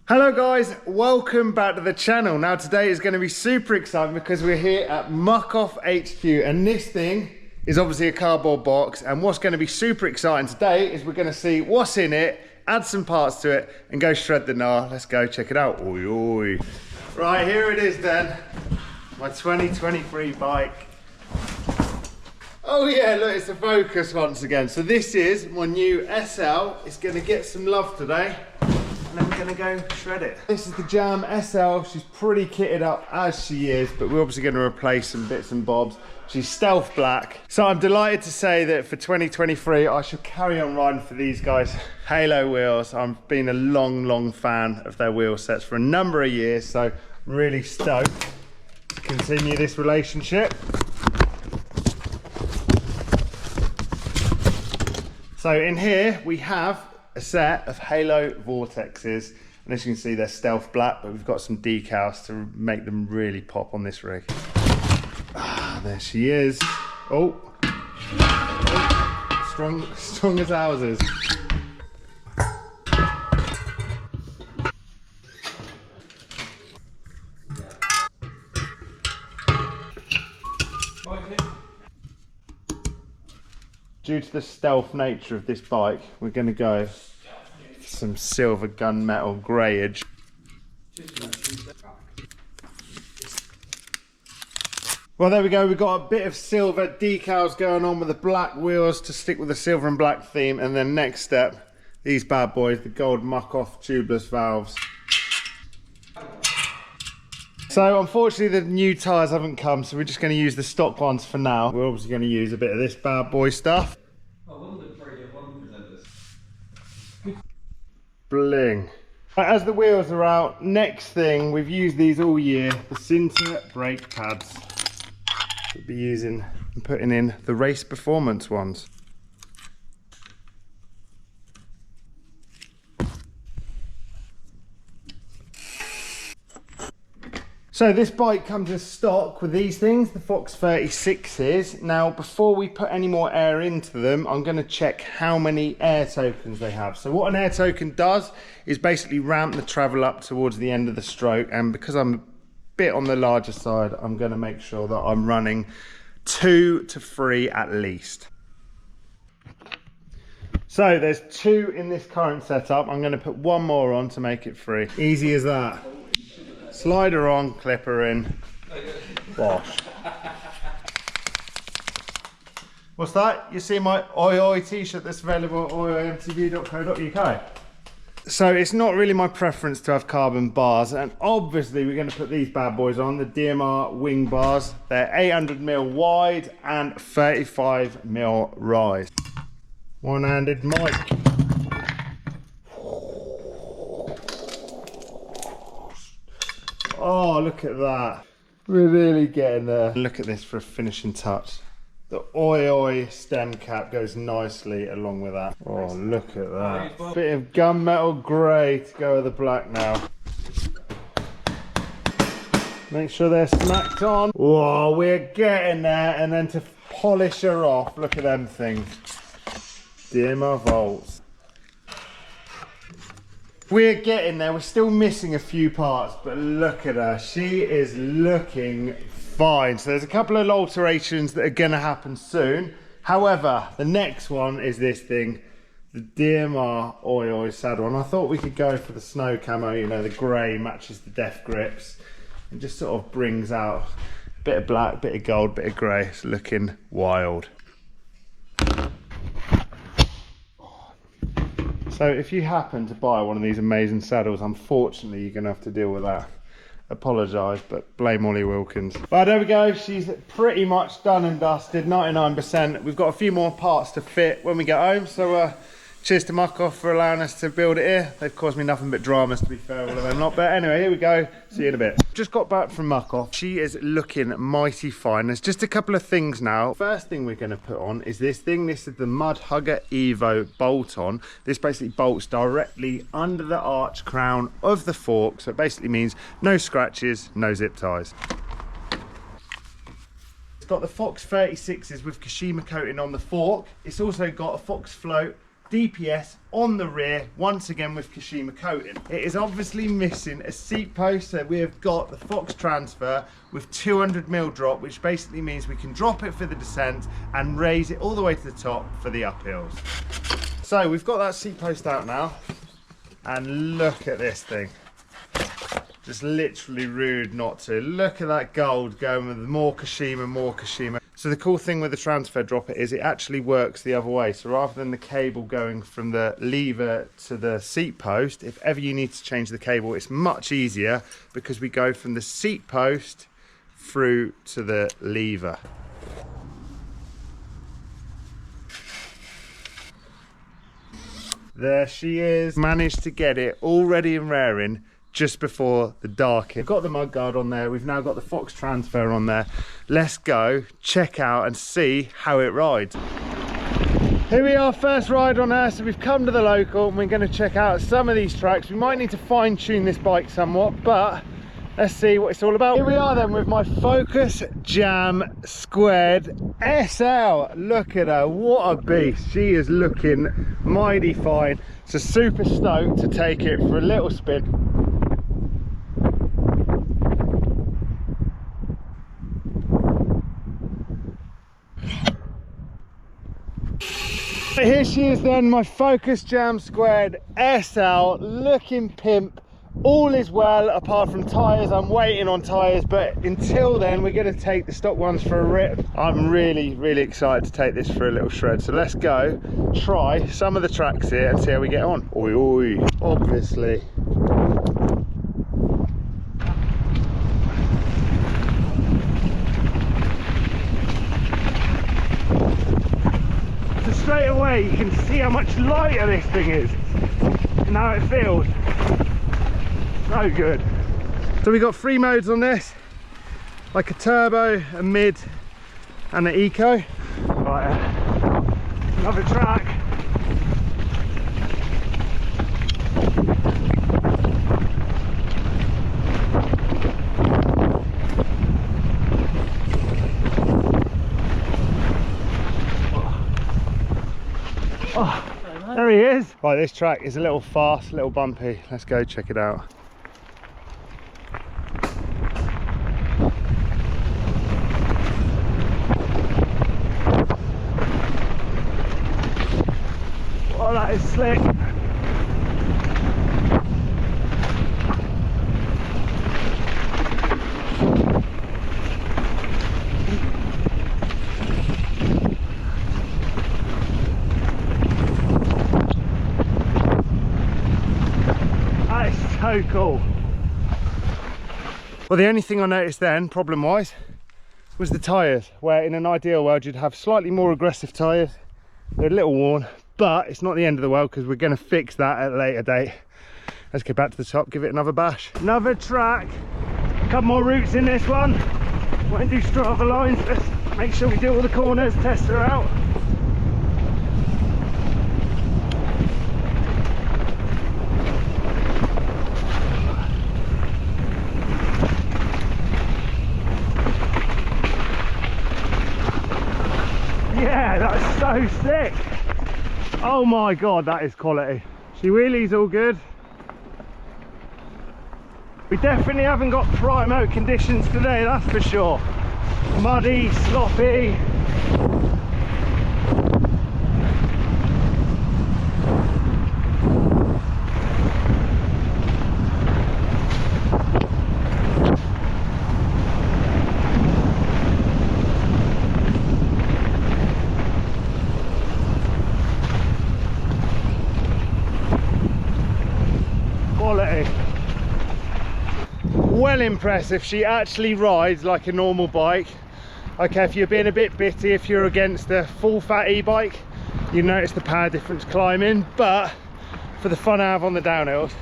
Hello guys, welcome back to the channel. Now today is going to be super exciting because we're here at Muc-Off HQ and this thing is obviously a cardboard box, and what's going to be super exciting today is we're going to see what's in it, add some parts to it and go shred the gnar. Let's go check it out. Oi, oi. Right, here it is then, my 2023 bike. Oh yeah, look, it's a Focus once again. So this is my new SL. It's going to get some love today. And then we're going to go shred it. This is the Jam SL. She's pretty kitted up as she is, but we're obviously going to replace some bits and bobs. She's stealth black. So I'm delighted to say that for 2023, I shall carry on riding for these guys. Halo wheels. I've been a long fan of their wheel sets for a number of years, so I'm really stoked to continue this relationship. So in here, we have a set of Halo Vortexes, and as you can see they're stealth black, but we've got some decals to make them really pop on this rig. Ah, there she is. Oh, strong as houses. Due to the stealth nature of this bike, we're going to go for some silver gunmetal greyage. Well, there we go. We've got a bit of silver decals going on with the black wheels to stick with the silver and black theme. And then next step, these bad boys, the gold Muc-Off tubeless valves. So unfortunately the new tyres haven't come, so we're just going to use the stock ones for now. We're obviously going to use a bit of this bad boy stuff. Bling. Right, as the wheels are out, next thing, we've used these all year, the Sinter brake pads. We'll be using and putting in the race performance ones. So this bike comes in stock with these things, the Fox 36s. Now, before we put any more air into them, I'm going to check how many air tokens they have. So what an air token does is basically ramp the travel up towards the end of the stroke. And because I'm a bit on the larger side, I'm going to make sure that I'm running 2 to 3 at least. So there's 2 in this current setup. I'm going to put 1 more on to make it 3. Easy as that. Slider on, clipper in, bosh. What's that? You see my Oi Oi t-shirt that's available at oimtv.co.uk. So it's not really my preference to have carbon bars, and obviously we're going to put these bad boys on, the DMR wing bars. They're 800mm wide and 35mm rise. One-handed mic. Oh, look at that. We're really getting there. Look at this for a finishing touch. The Oi Oi stem cap goes nicely along with that. Oh, look at that. Bit of gunmetal grey to go with the black now. Make sure they're smacked on. Whoa, we're getting there. And then to polish her off, look at them things. DMR volts. We're getting there. We're still missing a few parts, but look at her. She is looking fine. So there's a couple of alterations that are going to happen soon. However, the next one is this thing, the DMR Oi Oi saddle. And I thought we could go for the snow camo, you know, the grey matches the def grips and just sort of brings out a bit of black, bit of gold, bit of grey. It's looking wild. So if you happen to buy one of these amazing saddles, unfortunately you're going to have to deal with that. Apologise, but blame Ollie Wilkins. Right, there we go. She's pretty much done and dusted, 99%. We've got a few more parts to fit when we get home. So cheers to Muc-Off for allowing us to build it here. They've caused me nothing but dramas, to be fair, all of them not. But anyway, here we go. See you in a bit. Just got back from Muc-Off. She is looking mighty fine. There's just a couple of things now. First thing we're going to put on is this thing. This is the Mud Hugger Evo bolt on. This basically bolts directly under the arch crown of the fork. So it basically means no scratches, no zip ties. It's got the Fox 36s with Kashima coating on the fork. It's also got a Fox float DPS on the rear, once again with Kashima coating. It is obviously missing a seat post, so we have got the Fox Transfer with 200mm drop, which basically means we can drop it for the descent and raise it all the way to the top for the uphills. So we've got that seat post out now, and look at this thing. Just literally rude not to. Look at that gold going with more Kashima, more Kashima. So the cool thing with the transfer dropper is it actually works the other way. So rather than the cable going from the lever to the seat post, if ever you need to change the cable, it's much easier because we go from the seat post through to the lever. There she is. Managed to get it all ready and raring just before the Deakin. We've got the mud guard on there. We've now got the Fox Transfer on there. Let's go check out and see how it rides. Here we are, first ride on her. So we've come to the local and we're going to check out some of these tracks. We might need to fine tune this bike somewhat, but let's see what it's all about. Here we are then with my Focus Jam Squared SL. Look at her, what a beast. She is looking mighty fine. So super stoked to take it for a little spin. Here she is then, my Focus Jam Squared SL, looking pimp. All is well apart from tyres. I'm waiting on tyres, but until then we're going to take the stock ones for a rip. I'm really excited to take this for a little shred, so let's go try some of the tracks here and see how we get on. Oi oi, obviously. So straight away you can see how much lighter this thing is and how it feels. So good. So we got 3 modes on this, like a turbo, a mid and an eco. Right, another track. Oh, there he is. Right, this track is a little fast, a little bumpy. Let's go check it out. Oh, that is slick. That is so cool. Well, the only thing I noticed then, problem wise, was the tyres, where in an ideal world you'd have slightly more aggressive tyres. They're a little worn, but it's not the end of the world because we're going to fix that at a later date. Let's get back to the top, give it another bash. Another track, a couple more routes in this one. Won't do Strava lines, let's make sure we do all the corners, test her out. Yeah, that's so sick. Oh my god, that is quality. She wheelies all good. We definitely haven't got primo conditions today, that's for sure. Muddy, sloppy. Quality. Well impressed if she actually rides like a normal bike. Okay, if you're being a bit bitty, if you're against a full fat e-bike, you notice the power difference climbing, but for the fun I have on the downhills,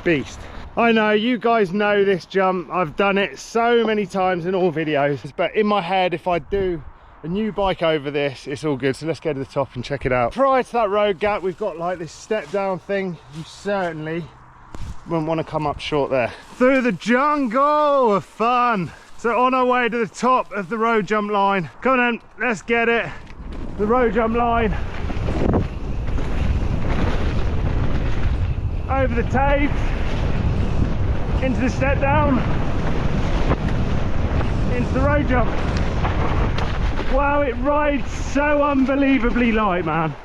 beast. I know you guys know this jump, I've done it so many times in all videos, but in my head, if I do a new bike over this, it's all good. So let's go to the top and check it out. Prior to that road gap, we've got like this step down thing. You certainly wouldn't want to come up short there. Through the jungle of fun. So on our way to the top of the road jump line. Come on, let's get it. The road jump line. over the tapes, into the step down, into the road jump. Wow, it rides so unbelievably light, man.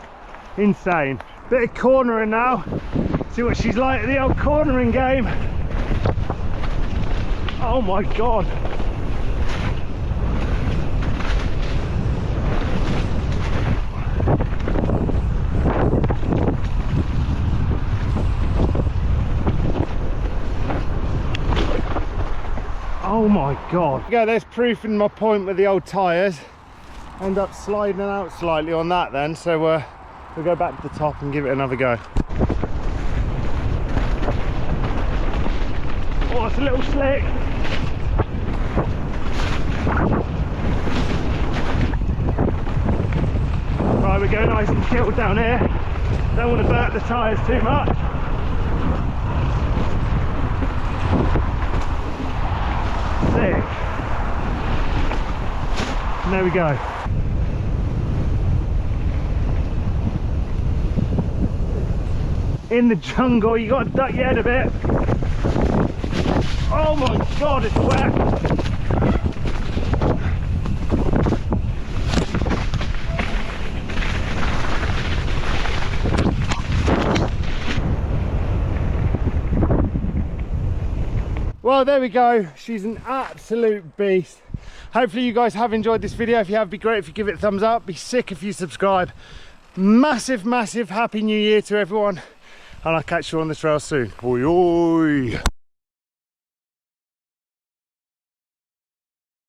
Insane. Bit of cornering now. See what she's like at the old cornering game. Oh my God. Oh my God. Yeah, there's proof in my point with the old tyres. End up sliding out slightly on that then, so we'll go back to the top and give it another go. Oh, it's a little slick. Right, we're going nice and chilled down here. Don't want to burn the tyres too much. Sick. And there we go. In the jungle, you got to duck your head a bit. Oh my God, it's wet. Well, there we go. She's an absolute beast. Hopefully you guys have enjoyed this video. If you have, it'd be great if you give it a thumbs up. Be sick if you subscribe. Massive happy new year to everyone, and I'll catch you on the trail soon. Oi, oi.